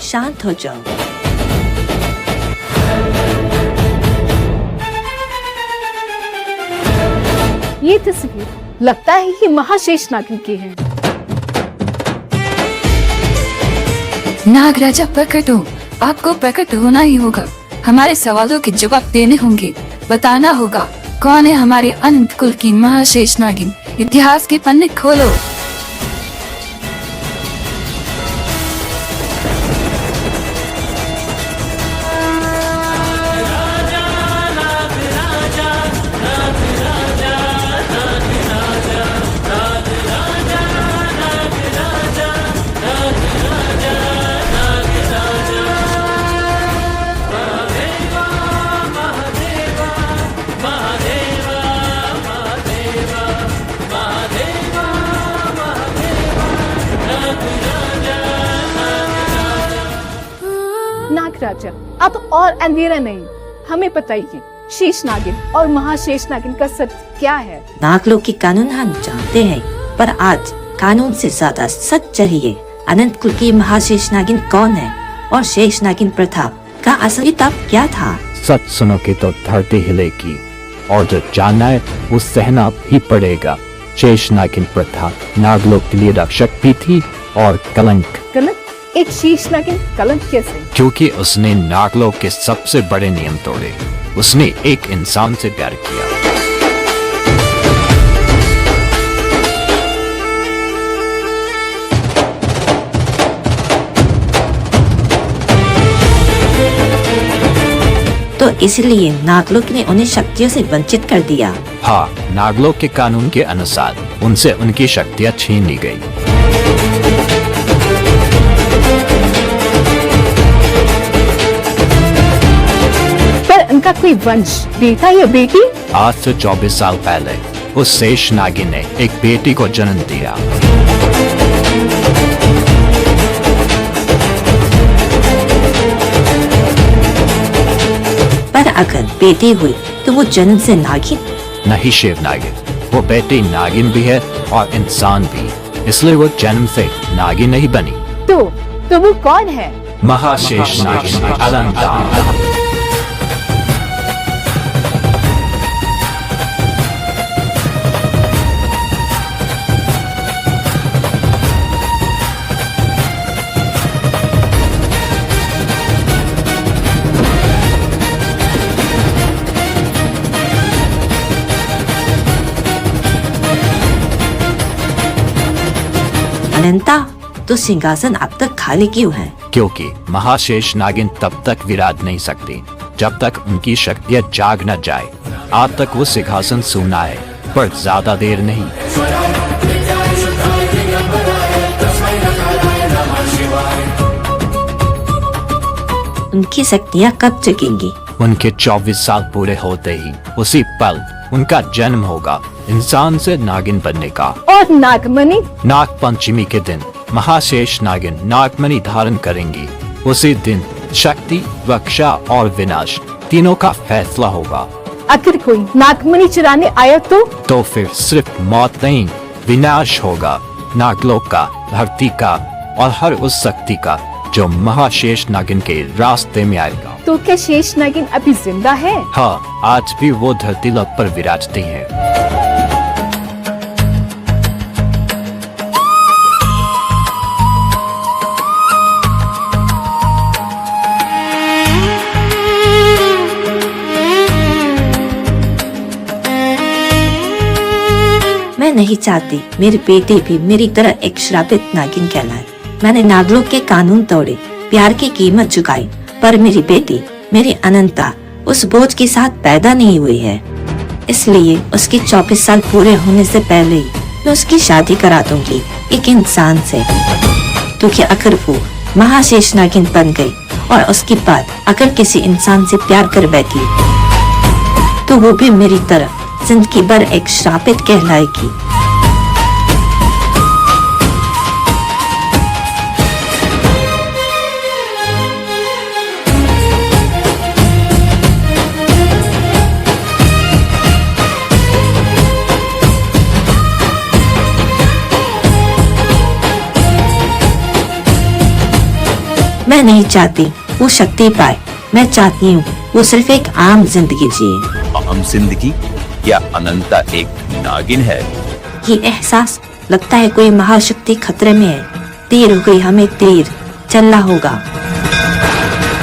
शांत हो जाओ। ये तस्वीर लगता है कि महाशेष नागिन की है। नागराजा प्रकट हो, आपको प्रकट होना ही होगा। हमारे सवालों के जवाब देने होंगे। बताना होगा कौन है हमारे अनंत कुल की महाशेष नागिन। इतिहास के पन्ने खोलो। नागराजा, अब और अंधेरा नहीं, हमें बताइए शेष नागिन और महाशेष नागिन का सत्य क्या है? नागलोक की कानून हम जानते हैं, पर आज कानून से ज्यादा सच चाहिए। अनंत कुल की महाशेष नागिन कौन है और शेष नागिन प्रथा का असली तब क्या था? सच सुनोगे तो धरती हिलेगी, और जो जानना है वो सहना भी पड़ेगा। शेष नागिन प्रथा नागलोक के लिए रक्षक भी थी और कलंक। कलंक? एक शेष नागिन कलंक कैसे? क्योंकि उसने नागलोक के सबसे बड़े नियम तोड़े। उसने एक इंसान से प्यार किया। तो इसलिए नागलोक ने उन्हें शक्तियों से वंचित कर दिया। हाँ, नागलोक के कानून के अनुसार उनसे उनकी शक्तियाँ छीन ली गई। उनका कोई वंश, बेटा या बेटी? आज से 24 साल पहले उस शेष नागिन ने एक बेटी को जन्म दिया। पर अगर बेटी हुई तो वो जन्म से नागिन? नहीं शिव नागिन, वो बेटी नागिन भी है और इंसान भी, इसलिए वो जन्म से नागिन नहीं बनी। तो वो कौन है? महाशेष नागिन अलंता। अनंता, तो सिंहासन अब तक खाली क्यों है? क्योंकि महाशेष नागिन तब तक विराज नहीं सकती जब तक उनकी शक्तियाँ जाग न जाए। आज तक वो सिंहासन सुना है, पर ज्यादा देर नहीं। उनकी शक्तियाँ कब जगेंगी? उनके 24 साल पूरे होते ही उसी पल उनका जन्म होगा, इंसान से नागिन बनने का। और नागमणि? नाग पंचमी के दिन महाशेष नागिन नागमणि धारण करेंगी। उसी दिन शक्ति, रक्षा और विनाश तीनों का फैसला होगा। अगर कोई नागमणि चुराने आया तो फिर सिर्फ मौत नहीं, विनाश होगा नागलोक का, धरती का और हर उस शक्ति का जो महाशेष नागिन के रास्ते में आएगा। तो क्या शेष नागिन अभी जिंदा है? हाँ, आज भी वो धरती लोक पर विराजती है। मैं नहीं चाहती मेरी बेटी भी मेरी तरह एक श्रापित नागिन कहलाए। मैंने नागलोक के कानून तोड़े, प्यार की कीमत चुकाई, पर मेरी बेटी, मेरी अनंता उस बोझ के साथ पैदा नहीं हुई है। इसलिए उसके 24 साल पूरे होने से पहले ही मैं उसकी शादी करा दूंगी एक इंसान से। क्योंकि अगर वो महाशेष नागिन बन गई और उसके बाद अगर किसी इंसान से प्यार कर बैठी तो वो भी मेरी तरह जिंदगी भर एक श्रापित कहलाएगी। मैं मैं नहीं चाहती वो शक्ति पाए, मैं चाहती हूँ वो सिर्फ एक आम जिंदगी जिए। आम जिंदगी या अनंता एक नागिन है? ये एहसास लगता है कोई महाशक्ति खतरे में है। देर हो गई, हमें देर चलना होगा।